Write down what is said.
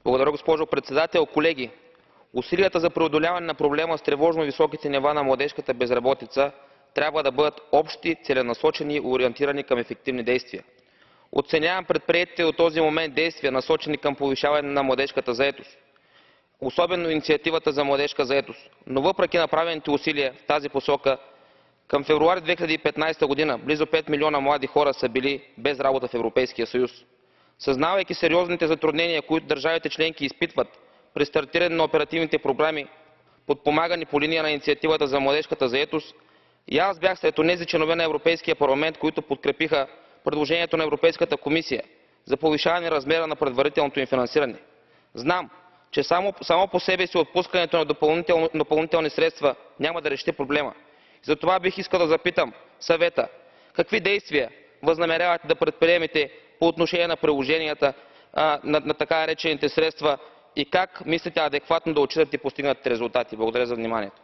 Благодаря, госпожо председател. Колеги, усилията за преодоляване на проблема с тревожно високите нива на младежката безработица трябва да бъдат общи, целенасочени и ориентирани към ефективни действия. Оценявам предприетите до този момент действия, насочени към повишаване на младежката заетост, особено инициативата за младежка заетост. Но въпреки направените усилия в тази посока, към февруари 2015 година близо 5 милиона млади хора са били без работа в Европейския съюз. Съзнавайки сериозните затруднения, които държавите членки изпитват при стартиране на оперативните програми, подпомагани по линия на инициативата за младежката заетост, и аз бях сред онези членове на Европейския парламент, които подкрепиха предложението на Европейската комисия за повишаване размера на предварителното им финансиране. Знам, че само по себе си отпускането на допълнителни средства няма да реши проблема. Затова бих искал да запитам Съвета: какви действия възнамерявате да предприемете по отношение на приложенията на така наречените средства и как мислите адекватно да отчитате постигнатите резултати? Благодаря за вниманието.